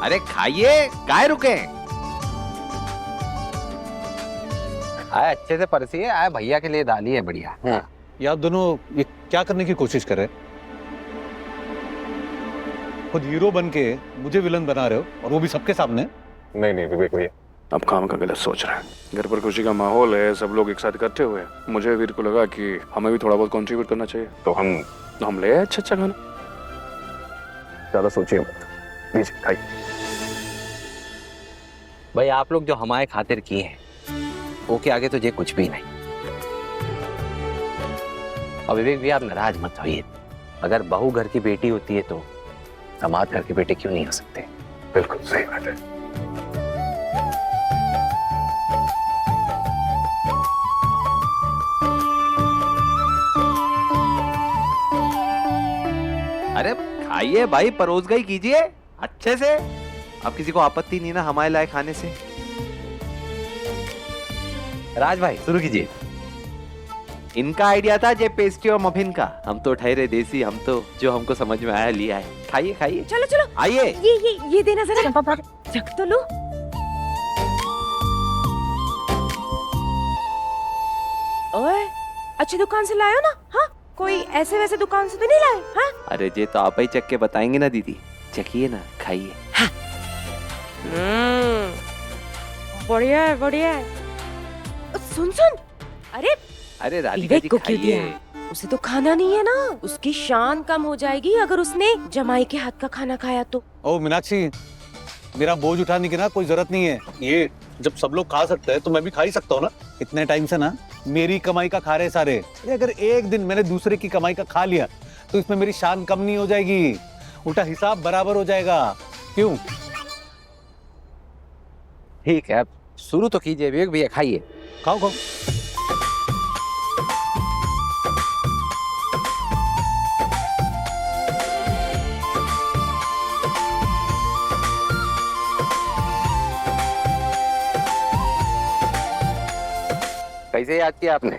अरे खाइए, काहे रुके? आए अच्छे से परसिए, आए भैया के लिए दाली है बढ़िया। ये आप दोनों ये क्या करने की कोशिश कर रहे हैं? खुद हीरो बन के मुझे विलन बना रहे हो और वो भी सबके सामने। नहीं नहीं विवेक भैया, आप काम का गलत सोच रहे हैं। घर पर खुशी का माहौल है, सब लोग एक साथ इकट्ठे हुए हैं। मुझे वीर को लगा कि हमें भी थोड़ा बहुत कंट्रीब्यूट करना चाहिए, तो हम ले आए अच्छा खाना। ज्यादा सोचिए मत, लीजिए खाइए। भाई आप लोग जो हमारे खातिर किए हैं वो के आगे तो ये कुछ भी नहीं। और विवेक भी आप नाराज मत होइए, अगर बहू घर की बेटी होती है तो दामाद घर के बेटे क्यों नहीं हो सकते? बिल्कुल सही बात है। अरे खाइए भाई, परोस गई कीजिए अच्छे से। अब किसी को आपत्ति नहीं ना हमारे लायक खाने से? राज भाई शुरू कीजिए। इनका आइडिया था जे पेस्ट्री और मफिन का, हम तो ठहरे देसी, हम तो जो हमको समझ में आया लिया है। खाइए खाइए, चलो चलो आइए। ये देना जरा। चंपा पर रख तो लो। ओए अच्छी दुकान से लाए हो ना? हाँ, कोई ऐसे वैसे दुकान से तो नहीं लाए? हाँ? अरे ये तो आप ही चख के बताएंगे ना दीदी, चखिए ना, खाइए। बढ़िया है बढ़िया है। सुन सुन, अरे अरे राधिका विवेक जी को क्यों दिया खाइए। है? उसे तो खाना नहीं है ना, उसकी शान कम हो जाएगी अगर उसने जमाई के हाथ का खाना खाया तो। ओ मीनाक्षी, मेरा बोझ उठाने की ना कोई जरूरत नहीं है। ये जब सब लोग खा सकते हैं तो मैं भी खा ही सकता हूँ ना। इतने टाइम से ना मेरी कमाई का खा रहे सारे। अगर एक दिन मैंने दूसरे की कमाई का खा लिया तो इसमें मेरी शान कम नहीं हो जाएगी, उल्टा हिसाब बराबर हो जाएगा। क्यों? ठीक है, अब शुरू तो कीजिए विवेक भैया, खाइए। खाओ खाओ। कैसे याद किया आपने?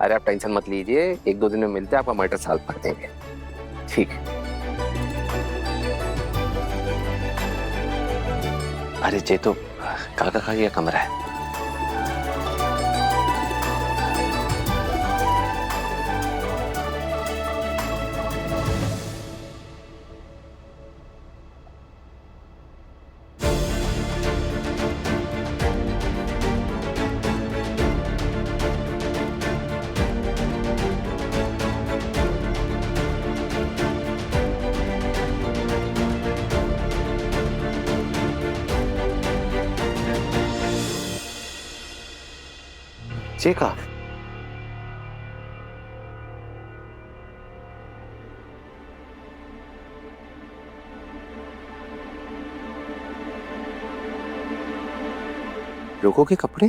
अरे आप टेंशन मत लीजिए, एक दो दिन में मिलते हैं, आपका मटर सॉल्व कर देंगे। ठीक है। अरे ये तो काका का ये कमरा है। चेका लोगों के कपड़े।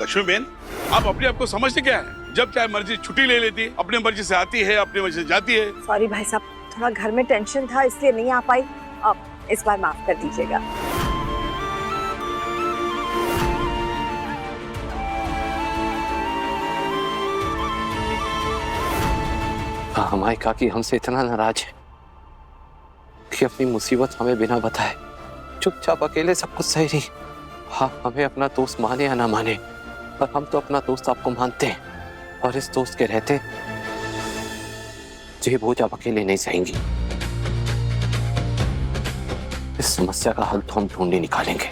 लक्ष्मी बेन, आप अपने आप को समझते क्या है? जब चाहे मर्जी छुट्टी ले लेती है, अपनी मर्जी से आती है, अपनी मर्जी से जाती है। सॉरी भाई साहब, थोड़ा घर में टेंशन था इसलिए नहीं आ पाई। अब इस बार माफ कर दीजिएगा। हाँ, हमारे काकी हमसे इतना नाराज है कि अपनी मुसीबत हमें बिना बताए चुपचाप अकेले सब कुछ सह रही। हाँ, हमें अपना दोस्त माने या ना माने, पर हम तो अपना दोस्त आपको मानते हैं, और इस दोस्त के रहते ये बोझ आप अकेले नहीं सहेंगी। इस समस्या का हल तो हम ढूंढे निकालेंगे,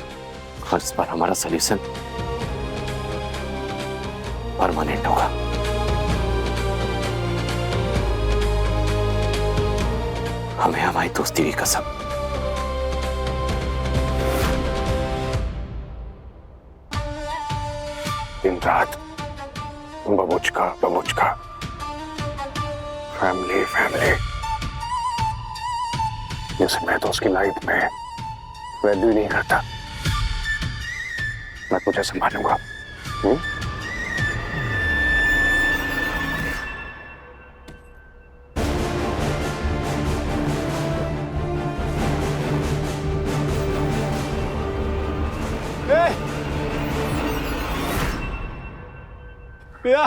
और इस बार हमारा सॉल्यूशन परमानेंट होगा। हमें हमारी दोस्ती की कसम। दिन रात बबूचका बबूचका, फैमिली फैमिली, जैसे मैं तो उसकी लाइफ में वैल्यू नहीं करता। मैं तुझे संभालूंगा। भैया,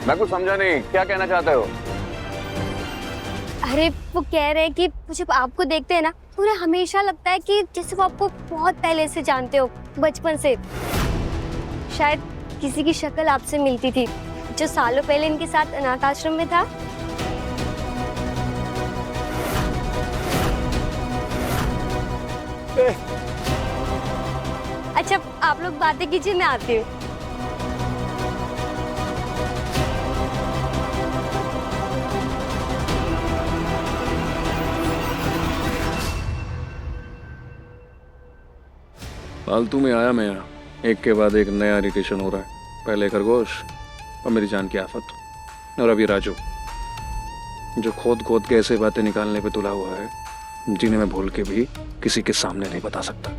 मैं कुछ समझा नहीं, क्या कहना चाहते हो? अरे वो कह रहे हैं कि जब आपको देखते हैं ना तो उन्हें हमेशा लगता है कि जैसे वो आपको बहुत पहले से जानते हो, बचपन से। शायद किसी की शक्ल आपसे मिलती थी जो सालों पहले इनके साथ अनाथ आश्रम में था। अच्छा आप लोग बातें कीजिए, मैं आती हूँ। फालतू में आया मैं यहाँ, एक के बाद एक नया इरिटेशन हो रहा है। पहले खरगोश और मेरी जान की आफत, और अभी राजू जो खोद खोद के ऐसे बातें निकालने पे तुला हुआ है जिन्हें मैं भूल के भी किसी के सामने नहीं बता सकता।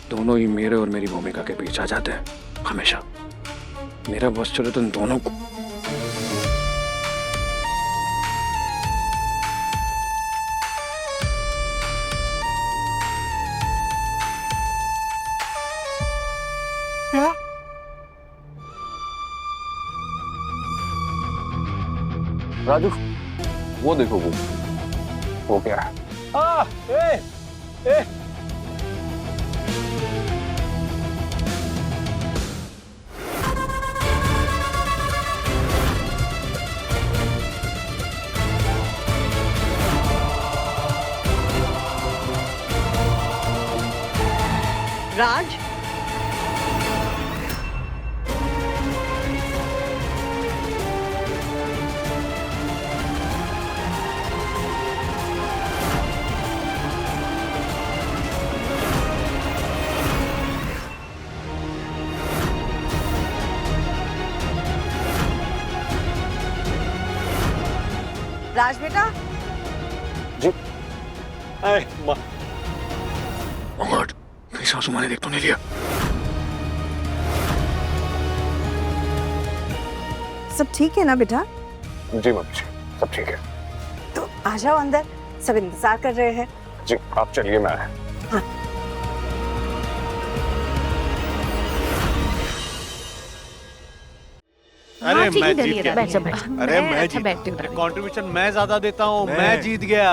दोनों ही मेरे और मेरी भूमिका के बीच आ जाते हैं हमेशा। मेरा बस चले तो इन दोनों को। राजू वो देखो, वो क्या है? राज, राज बेटा, जी। मेरी सासू माँ ने देख तो नहीं लिया? सब ठीक है ना बेटा? जी मम्मी जी, सब ठीक है। तो आ जाओ अंदर, सब इंतजार कर रहे हैं। जी आप चलिए, मैं आया। अरे मैं जीत गया। अरे मैं जीत गया। कंट्रीब्यूशन मैं ज्यादा देता हूँ, मैं जीत गया।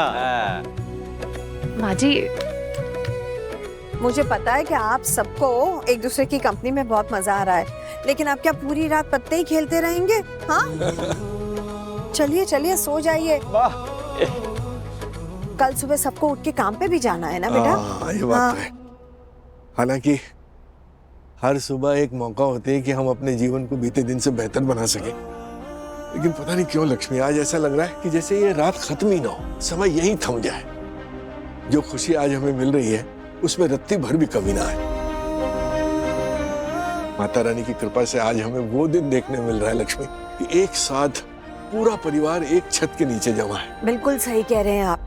माँ जी, मुझे पता है कि आप सबको एक दूसरे की कंपनी में बहुत मजा आ रहा है, लेकिन आप क्या पूरी रात पत्ते ही खेलते रहेंगे? हाँ, चलिए चलिए सो जाइए। कल सुबह सबको उठ के काम पे भी जाना है ना बेटा? ये बात तो है। हालांकि हर सुबह एक मौका होता है कि हम अपने जीवन को बीते दिन से बेहतर बना सके, लेकिन पता नहीं क्यों लक्ष्मी आज ऐसा लग रहा है कि जैसे ये रात खत्म ही ना हो, समय यहीं थम जाए। जो खुशी आज हमें मिल रही है उसमें रत्ती भर भी कमी ना है। माता रानी की कृपा से आज हमें वो दिन देखने मिल रहा है लक्ष्मी कि एक साथ पूरा परिवार एक छत के नीचे जमा है। बिल्कुल सही कह रहे हैं आप।